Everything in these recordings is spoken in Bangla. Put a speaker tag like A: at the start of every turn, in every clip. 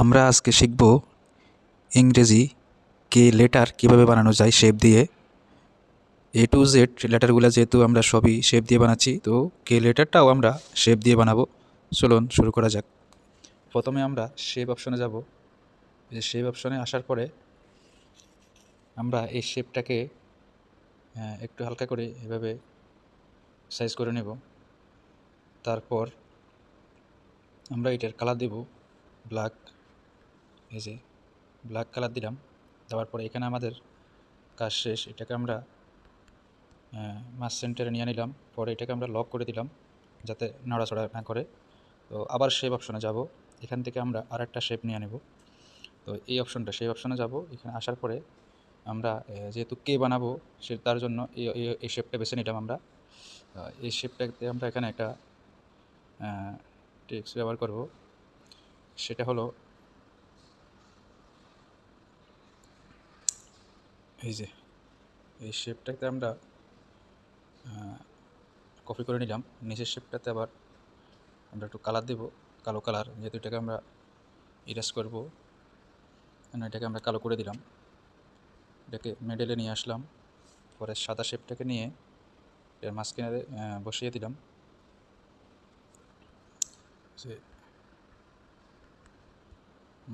A: আমরা আজকে শিখব ইংরেজি কে লেটার কীভাবে বানানো যায় শেপ দিয়ে। এ টু জেড লেটারগুলো যেহেতু আমরা সবই শেপ দিয়ে বানাচ্ছি, তো কে লেটারটাও আমরা শেপ দিয়ে বানাবো। চলুন শুরু করা যাক। প্রথমে আমরা শেপ অপশনে যাব। এই শেপ অপশনে আসার পরে আমরা এই শেপটাকে একটু হালকা করে এভাবে সাইজ করে নেব। তারপর আমরা এটার কালার দেব ব্ল্যাক। এই যে ব্ল্যাক কালার দিলাম, দেওয়ার পরে এখানে আমাদের কাজ শেষ। এটাকে আমরা মাছ সেন্টারে নিয়ে নিলাম, পরে এটাকে আমরা লক করে দিলাম যাতে নড়াচড়া না করে। তো আবার শেপ অপশনে যাব, এখান থেকে আমরা আরেকটা শেপ নিয়ে নেব। তো এই অপশনটা সেই অপশনে যাব, এখানে আসার পরে আমরা যেহেতু কে বানাবো সে তার জন্য এই শেপটা বেছে নিলাম আমরা। এই শেপটাতে আমরা এখানে একটা টেক্সট ব্যবহার করব, সেটা হলো এই যে এই শেপটাতে আমরা কপি করে নিলাম। নিচের শেপটাতে আবার আমরা একটু কালার দেব, কালো কালার, যেহেতু এটাকে আমরা ইরেজ করব, এটাকে আমরা কালো করে দিলাম। এটাকে মিডলে নিয়ে আসলাম, পরে সাদা শেপটাকে নিয়ে এর মাঝখানে বসিয়ে দিলাম।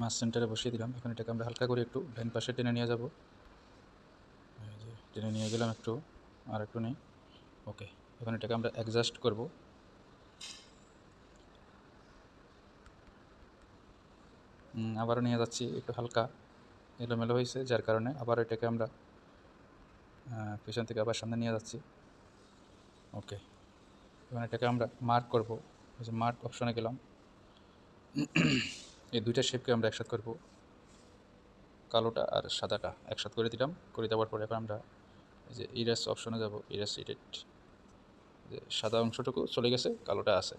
A: মাছ সেন্টারে বসিয়ে দিলাম। এখন এটাকে আমরা হালকা করে একটু ডান পাশে টেনে নিয়ে যাব। টেনে নিয়ে গেলাম একটু, আর একটু নেই। ওকে, এখন এটাকে আমরা অ্যাডজাস্ট করব। আবারও নিয়ে যাচ্ছি, একটু হালকা এলোমেলো হয়েছে, যার কারণে আবার এটাকে আমরা পিছন থেকে আবার সামনে নিয়ে যাচ্ছি। ওকে, এখন এটাকে আমরা মার্ক করব। এই যে মার্ক অপশনে গেলাম, এই দুইটা শেপকে আমরা একসাথে করব, কালোটা আর সাদাটা একসাথে করে দিলাম। করে দেওয়ার পরে এখন আমরা এই যে ইরেজ অপশনে যাব। ইরেজ এডিট, যে সাদা অংশটুকু চলে গেছে, কালোটা আছে,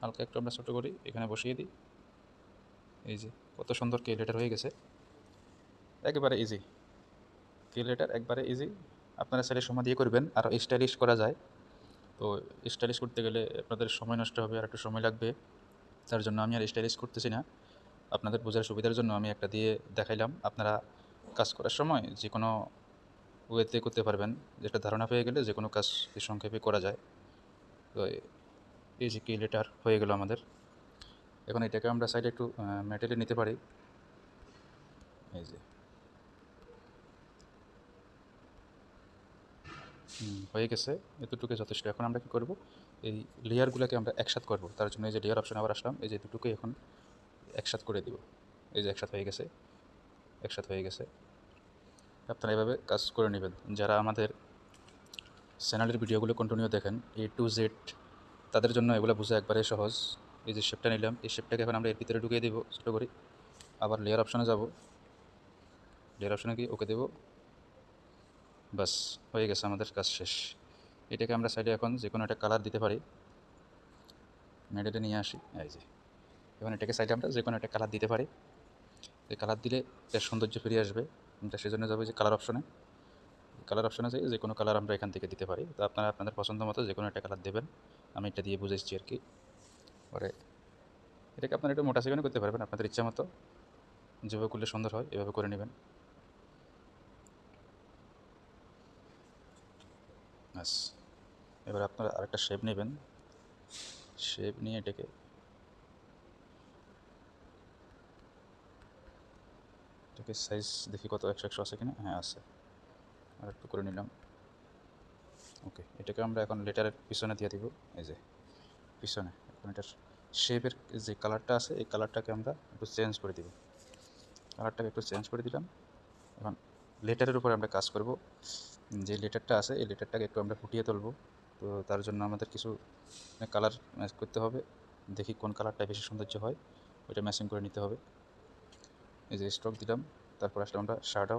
A: হালকা একটু আমরা ছোটো করি, এখানে বসিয়ে দিই। এই যে কত সুন্দর কে লেটার হয়ে গেছে, একেবারে ইজি। কে লেটার একবারে ইজি, আপনারা চাইলে সময় দিয়ে করবেন। আর স্টাইলিশ করা যায়, তো স্টাইলিশ করতে গেলে আপনাদের সময় নষ্ট হবে, আর একটু সময় লাগবে। তার জন্য আমি আর স্টাইলিশ করতেছি না, আপনাদের বোঝার সুবিধার জন্য আমি একটা দিয়ে দেখাইলাম। আপনারা কাজ করার সময় যে কোনো ওয়েতে করতে পারবেন, যেটা ধারণা পেয়ে গেলে যে কোনো কাজ সংক্ষেপে করা যায়। তো এই যে কি লেটার হয়ে গেল আমাদের। এখন এটাকে আমরা সাইডে একটু মেটেলে নিতে পারি। এই যে হয়ে গেছে, এতটুকু যথেষ্ট। এখন আমরা কী করব, এই লেয়ারগুলোকে আমরা একসাথে করব। তার জন্য এই যে লেয়ার অপশন আবার আসলাম, এই যে দুটোকে এখন একসাথে করে দিব। এই যে একসাথে হয়ে গেছে, একসাথে হয়ে গেছে। আপনারা এভাবে কাজ করে নেবেন। যারা আমাদের চ্যানেলের ভিডিওগুলো কন্টিনিউ দেখেন এ টু জেড, তাদের জন্য এগুলো বোঝা একবারে সহজ। এই যে শেপটা নিলাম, এই শেপটাকে এখন আমরা এর ভিতরে ঢুকিয়ে দেবো ছোটো করে। আবার লেয়ার অপশনে যাব, লেয়ার অপশনে গিয়ে ওকে দেবো। বাস হয়ে গেছে, আমাদের কাজ শেষ। এটাকে আমরা সাইডে এখন যে কোনো একটা কালার দিতে পারি, মেডেলে নিয়ে আসি। এই যে এখন এটাকে সাইডে আমরা যে কোনো একটা কালার দিতে পারি। এই কালার দিলে এর সৌন্দর্য ফিরে আসবে। আমরা সেজন্য যাবো যে কালার অপশনে, কালার অপশনে যাই, যে কোনো কালার আমরা এখান থেকে দিতে পারি। তো আপনারা আপনাদের পছন্দ মতো যে কোনো একটা কালার দেবেন, আমি এটা দিয়ে বুঝেছি আর কি। পরে এটাকে আপনারা একটু মোটা সেখানে করতে পারবেন আপনাদের ইচ্ছা মতো, যেভাবে করলে সুন্দর হয় এভাবে করে নেবেন। ব্যাস, এবার আপনারা আরেকটা শেপ নেবেন। শেপ নিয়ে এটাকে সাইজ দেখি কত, 100 আছে কিনা। হ্যাঁ আছে, আর একটু করে নিলাম। ওকে, এটাকে আমরা এখন লেটারের পিছনে দিয়ে দিব। এই যে পিছনে, এখন এটার শেপের যে কালারটা আছে এই কালারটাকে আমরা একটু চেঞ্জ করে দিব। কালারটাকে একটু চেঞ্জ করে দিলাম। এখন লেটারের উপরে আমরা কাজ করব। যে লেটারটা আছে এই লেটারটাকে একটু আমরা ফুটিয়ে তুলব। তো তার জন্য আমাদের কিছু কালার ম্যাচ করতে হবে। দেখি কোন কালারটা বেশি সৌন্দর্য হয়, ওইটা ম্যাচিং করে নিতে হবে। এই যে স্ট্রোক দিলাম, তারপর আসলে আমরা শ্যাডো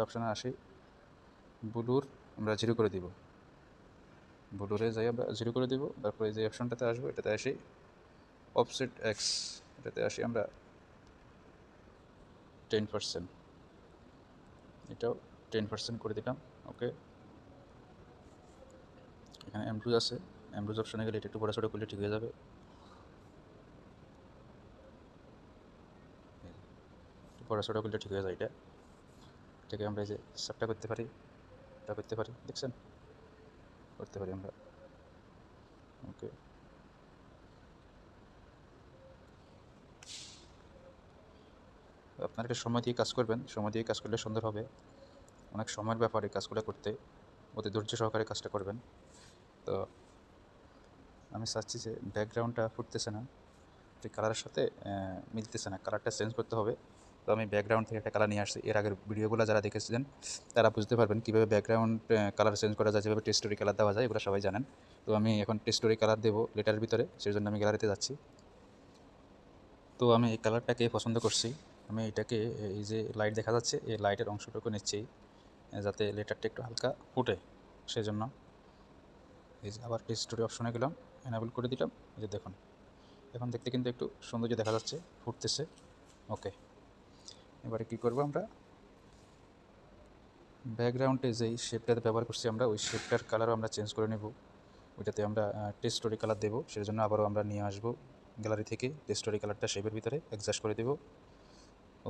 A: অপশানে আসি। ব্লুর আমরা 0 করে দিব, ব্লুরে যাই আমরা 0 করে দিব। তারপরে যে অপশনটাতে আসবো এটাতে আসি অফসেট এক্স, এটাতে আসি আমরা 10%, এটাও 10% করে দিলাম। ওকে, এখানে এমব্রুজ আছে, এমব্রুজ অপশনে গেলে এটা একটু বড় ছোটো করলে ঠিক হয়ে যাবে। বড় ছোটো করলে ঠিক হয়ে যায়। এটাকে আমরা এই যে সাপটা করতে পারি, এটা করতে পারি, দেখছেন, করতে পারি আমরা। ওকে, আপনারা একটা সময় দিয়ে কাজ করবেন, সময় দিয়ে কাজ করলে সুন্দর হবে। অনেক সময়ের ব্যাপারে কাজগুলো করতে, অতি ধৈর্য সহকারে কাজটা করবেন। তো আমি চাচ্ছি যে ব্যাকগ্রাউন্ডটা ফুটতেছে না, ঠিক কালারের সাথে মিলতেছে না, কালারটা চেঞ্জ করতে হবে। তো আমি ব্যাকগ্রাউন্ড থেকে একটা কালার নিয়ে আসছি। এর আগের ভিডিওগুলো যারা দেখেছিলেন তারা বুঝতে পারবেন কীভাবে ব্যাকগ্রাউন্ড কালার চেঞ্জ করা যায়, যেভাবে টেস্টোরি কালার দেওয়া যায়, এগুলো সবাই জানেন। তো আমি এখন টেস্টোরি কালার দেবো লেটারের ভিতরে, সেই জন্য আমি গ্যালারিতে যাচ্ছি। তো আমি এই কালারটাকে পছন্দ করছি। আমি এটাকে এই যে লাইট দেখা যাচ্ছে, এই লাইটের অংশটুকু নিচ্ছি যাতে লেটারটা একটু হালকা ফুটে, সেই জন্য এই যে আবার টেক্সচার অপশনে গেলাম, এনাবেল করে দিলাম। এই যে দেখুন, এখন দেখতে কিন্তু একটু সৌন্দর্য দেখা যাচ্ছে, ফুটতেছে। ওকে, এবারে কী করবো, আমরা ব্যাকগ্রাউন্ডে যেই শেপটাতে ব্যবহার করছি আমরা, ওই শেপটার কালারও আমরা চেঞ্জ করে নেব। ওইটাতে আমরা টেক্সচারি কালার দেবো, সেই জন্য আবারও আমরা নিয়ে আসবো গ্যালারি থেকে টেক্সচারি কালারটা শেপের ভিতরে অ্যাডজাস্ট করে দেব।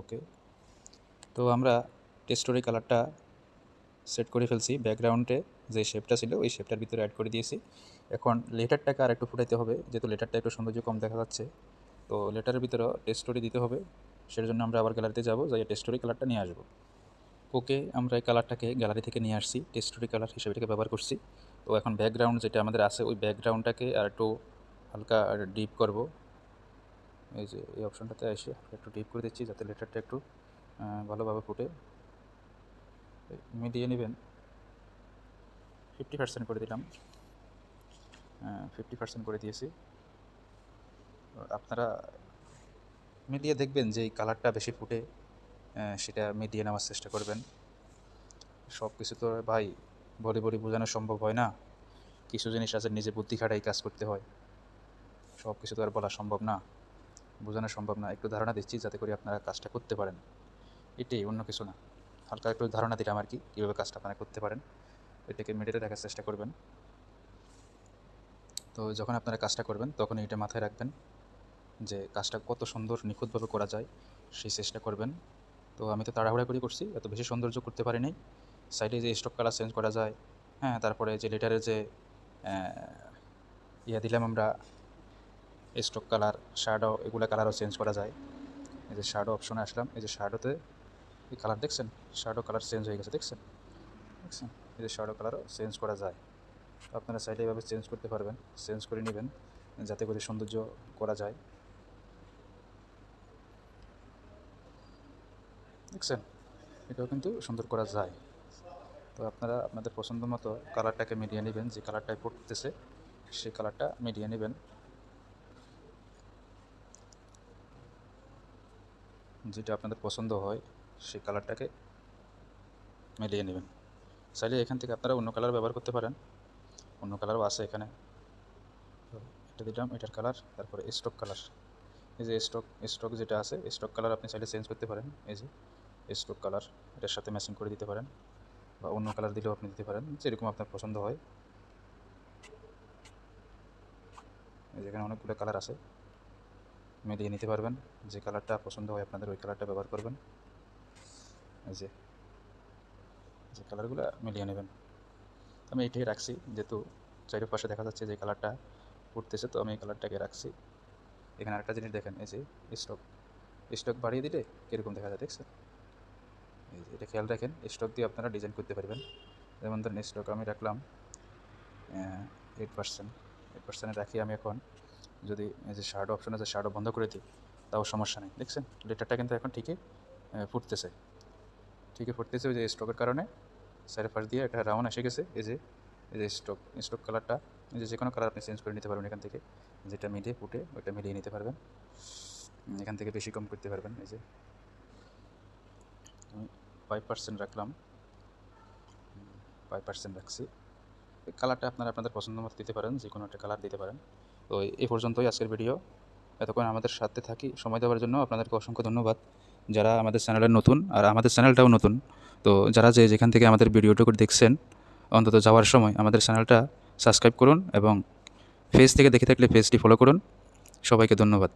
A: ওকে, তো আমরা টেক্সচারি কালারটা সেট করে ফেলছি, ব্যাকগ্রাউন্ডে যে শেপটা ছিল ওই শেপটার ভিতরে অ্যাড করে দিয়েছি। এখন লেটারটাকে আর একটু ফুটাইতে হবে, যেহেতু লেটারটা একটু সৌন্দর্য কম দেখা যাচ্ছে, তো লেটারের ভিতরেও টেক্সচারি দিতে হবে। সেই জন্য আমরা আবার গ্যালারিতে যাবো, যাই টেক্সচারি কালারটা নিয়ে আসবো। ওকে, আমরা এই কালারটাকে গ্যালারি থেকে নিয়ে আসছি, টেক্সচারি কালার হিসেবে এটাকে ব্যবহার করছি। তো এখন ব্যাকগ্রাউন্ড যেটা আমাদের আছে, ওই ব্যাকগ্রাউন্ডটাকে আর একটু হালকা ডিপ করব। এই যে এই অপশনটাতে এসে একটু ডিপ করে দিচ্ছি, যাতে লেটারটা একটু ভালোভাবে ফুটে। মিডিয়ে নেবেন, 50% করে দিলাম, 50% করে দিয়েছি। আপনারা মিডিয়ে দেখবেন যে এই কালারটা বেশি ফুটে, সেটা মিডিয়ে নেওয়ার চেষ্টা করবেন। সব কিছু তো ভাই বলি বোঝানো সম্ভব হয় না, কিছু জিনিস আছে নিজে বুদ্ধি খাটাই কাজ করতে হয়, সব কিছু তো আর বলা সম্ভব না, বোঝানো সম্ভব না। একটু ধারণা দিচ্ছি যাতে করে আপনারা কাজটা করতে পারেন, এটাই, অন্য কিছু না। হালকা একটু ধারণা দিলাম আর কি, কীভাবে কাজটা আপনারা করতে পারেন। এটাকে মিডিয়ে রাখার চেষ্টা করবেন। তো যখন আপনারা কাজটা করবেন তখন এটা মাথায় রাখবেন যে কাজটা কত সুন্দর নিখুঁতভাবে করা যায়, সেই চেষ্টা করবেন। তো আমি তো তাড়াহুড়া করে করছি, এত বেশি সৌন্দর্য করতে পারি নাই। সাইডে যে স্টক কালার চেঞ্জ করা যায়, হ্যাঁ, তারপরে যে লেটারের যে দিলাম আমরা স্টক কালার, শ্যাডো, এগুলো কালারও চেঞ্জ করা যায়। এই যে শ্যাডো অপশনে আসলাম, এই যে শ্যাডোতে এই কালার দেখছেন, শ্যাডো কালার চেঞ্জ হয়ে গেছে, দেখছেন, এই যে শ্যাডো কালারও চেঞ্জ করা যায়। আপনারা চাইলে এভাবে চেঞ্জ করতে পারবেন, চেঞ্জ করে নেবেন যাতে করে সৌন্দর্য করা যায়। দেখছেন, এটাও কিন্তু সুন্দর করা যায়। তো আপনারা আপনাদের পছন্দ মতো কালারটাকে মিলিয়ে নেবেন, যে কালারটায় পড়তেছে সেই কালারটা মিলিয়ে নেবেন, যেটা আপনাদের পছন্দ হয় সেই কালারটাকে মিলিয়ে নেবেন। চাইলে এখান থেকে আপনারা অন্য কালার ব্যবহার করতে পারেন, অন্য কালারও আছে এখানে। এটা দিলাম, এটার কালার, তারপরে স্টক কালার, এই যে স্টক যেটা আছে, স্টক কালার আপনি চাইলে চেঞ্জ করতে পারেন। এই যে স্টক কালার, এটার সাথে ম্যাচিং করে দিতে পারেন, বা অন্য কালার দিলেও আপনি দিতে পারেন, যেরকম আপনার পছন্দ হয়। যেখানে অনেকগুলো কালার আছে, মিলিয়ে নিতে পারবেন, যে কালারটা পছন্দ হয় আপনাদের ওই কালারটা ব্যবহার করবেন। এই যে কালারগুলো মিলিয়ে নেবেন। আমি এটাই রাখছি, যেহেতু চারিপাশে দেখা যাচ্ছে যে কালারটা ফুটতেছে, তো আমি এই কালারটাকে রাখছি। এখানে আরেকটা জিনিস দেখেন, এই যে স্টক বাড়িয়ে দিলে কীরকম দেখা যায়, দেখছেন। এই যে এটা খেয়াল রাখেন, স্টক দিয়ে আপনারা ডিজাইন করতে পারবেন। যেমন ধরেন স্টক আমি রাখলাম 8% রাখি। আমি এখন যদি এই যে শ্যাডো অপশন আছে, শ্যাডো বন্ধ করে দিই, তাও সমস্যা নেই, দেখছেন লেটারটা কিন্তু এখন ঠিকই ফুটতেছে, ওই যে স্টকের কারণে চারিপাশ দিয়ে একটা রাউন্ড এসে গেছে। এই যে স্টক কালারটা, এই যে কোনো কালার আপনি চেঞ্জ করে নিতে পারবেন এখান থেকে, যেটা মিলিয়ে ফুটে ওইটা মিলিয়ে নিতে পারবেন, এখান থেকে বেশি কম করতে পারবেন। এই যে আমি 5% রাখলাম, 5% রাখছি। কালারটা আপনারা আপনাদের পছন্দ মতো দিতে পারেন, যে কোনো একটা কালার দিতে পারেন। তো এই পর্যন্তই আজকের ভিডিও। এতক্ষণ আমাদের সাথে থাকি সময় দেওয়ার জন্য আপনাদেরকে অসংখ্য ধন্যবাদ। যারা আমাদের চ্যানেলের নতুন, আর আমাদের চ্যানেলটাও নতুন, তো যারা যেখান থেকে আমাদের ভিডিওটুকু দেখছেন, অন্তত যাওয়ার সময় আমাদের চ্যানেলটা সাবস্ক্রাইব করুন, এবং পেজ থেকে দেখে থাকলে পেজটি ফলো করুন। সবাইকে ধন্যবাদ।